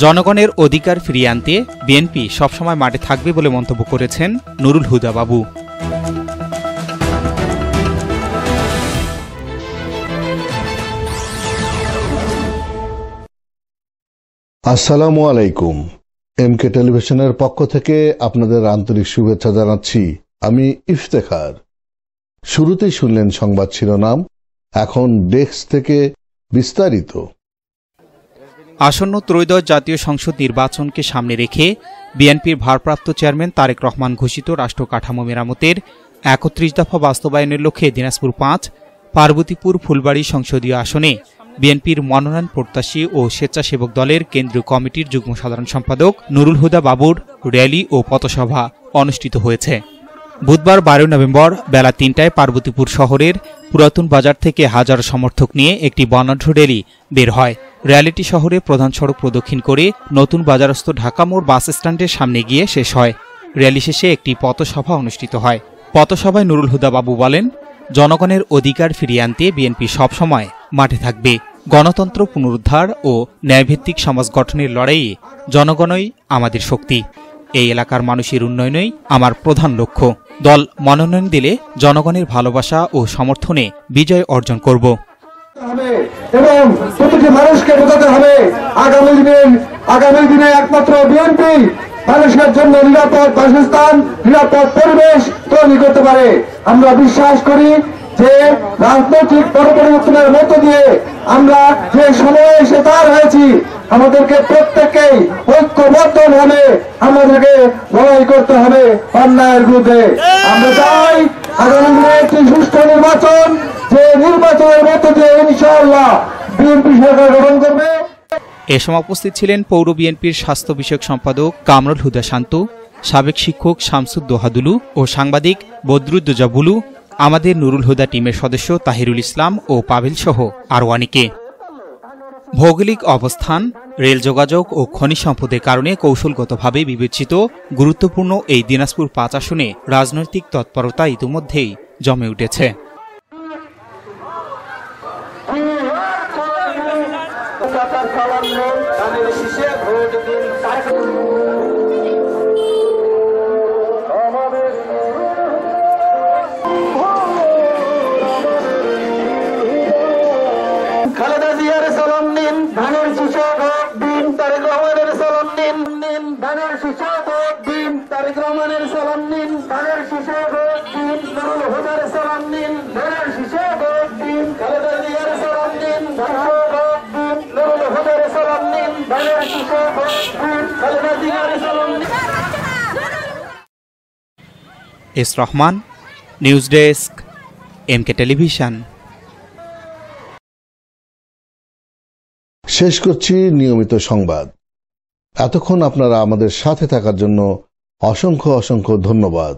জনগণের অধিকার ফিরিয়ে আনতে বিএনপি সবসময় মাঠে থাকবে বলে মন্তব্য করেছেন নুরুল হুদা বাবু। আসসালামু আলাইকুম। এমকে টেলিভিশনের পক্ষ থেকে আপনাদের আন্তরিক শুভেচ্ছা জানাচ্ছি। আমি ইফতেখার। শুরুতেই শুনলেন সংবাদ শিরোনাম, এখন ডেস্ক থেকে বিস্তারিত। আসন্ন ত্রয়োদশ জাতীয় সংসদ নির্বাচনকে সামনে রেখে বিএনপির ভারপ্রাপ্ত চেয়ারম্যান তারেক রহমান ঘোষিত রাষ্ট্র কাঠামো মেরামতের ৩১ দফা বাস্তবায়নের লক্ষ্যে দিনাজপুর ৫, পার্বতীপুর ফুলবাড়ী সংসদীয় আসনে বিএনপির মনোনয়ন প্রত্যাশী ও স্বেচ্ছাসেবক দলের কেন্দ্রীয় কমিটির যুগ্ম সাধারণ সম্পাদক নুরুল হুদা বাবুর র্যালি ও পথসভা অনুষ্ঠিত হয়েছে। বুধবার ১২ নভেম্বর বেলা ৩টায় পার্বতীপুর শহরের পুরাতন বাজার থেকে হাজারো সমর্থক নিয়ে একটি বর্ণাঢ্য র্যালি বের হয়। র্যালিটি শহরে প্রধান সড়ক প্রদক্ষিণ করে নতুন বাজারস্থ ঢাকা মোড় বাস স্ট্যান্ডের সামনে গিয়ে শেষ হয়। র্যালি শেষে একটি পথসভা অনুষ্ঠিত হয়। পথসভায় নুরুল হুদা বাবু বলেন, জনগণের অধিকার ফিরিয়ে আনতে বিএনপি সবসময় মাঠে থাকবে। গণতন্ত্র পুনরুদ্ধার ও ন্যায়ভিত্তিক সমাজ গঠনের লড়াইয়ে জনগণই আমাদের শক্তি। এই এলাকার মানুষের উন্নয়নই আমার প্রধান লক্ষ্য। দল মনোনয়ন দিলে জনগণের ভালোবাসা ও সমর্থনে বিজয় অর্জন করব এবং প্রতিটি মানুষকে বোঝাতে হবে আগামী দিনে একমাত্র বিএনপি মানুষের জন্য নিরাপদ বাসস্থান, নিরাপদ পরিবেশ তৈরি করতে পারে। আমরা বিশ্বাস করি যে রাজনৈতিক পরিবর্তনের মধ্য দিয়ে আমরা যে সময়ে এসে পার হয়েছি, আমাদেরকে প্রত্যেককেই ঐক্যবদ্ধভাবে আমাদেরকে লড়াই করতে হবে অন্যায়ের বিরুদ্ধে। আমরা চাই আগামী দিনে একটি সুষ্ঠু নির্বাচন, যে নির্বাচনের মধ্য দিয়ে ইনশাআল্লাহ বিএনপি সরকার গঠন করবে। এ সময় উপস্থিত ছিলেন পৌর বিএনপির স্বাস্থ্য বিষয়ক সম্পাদক কামরুল হুদা শান্ত, সাবেক শিক্ষক শামসুদ্দোহা দুলু ও সাংবাদিক বদরুদ্দোজা বুলু, আমাদের নুরুল হুদা টিমের সদস্য তাহিরুল ইসলাম ও পাভেল সহ আরও অনেকে। ভৌগোলিক অবস্থান, রেল যোগাযোগ ও খনিজ সম্পদের কারণে কৌশলগতভাবে বিবেচিত গুরুত্বপূর্ণ এই দিনাজপুর ৫ আসনে রাজনৈতিক তৎপরতা ইতিমধ্যেই জমে উঠেছে। খালেদা জিয়ার সালাম নিন, ধানের শীষে ভোট দিন, তারেক রহমানের সালাম নিন, ধানের শীষে ভোট দিন, তারেক রহমানের সালাম নিন, ধানের শীষে ভোট দিন, নুরুল হুদার সালাম নিন, ধানের শীষে ভোট দিন, খালেদা জিয়ার সালাম নিন, ধানের ভোট দিন, নুরুল হুদার সালাম নিন, ধানের শীষে ভোট দিন, খালেদা জিয়ার সালাম নিন। S Rahman, news desk, MK television. শেষ করছি নিয়মিত সংবাদ। এতক্ষণ আপনারা আমাদের সাথে থাকার জন্য অসংখ্য ধন্যবাদ।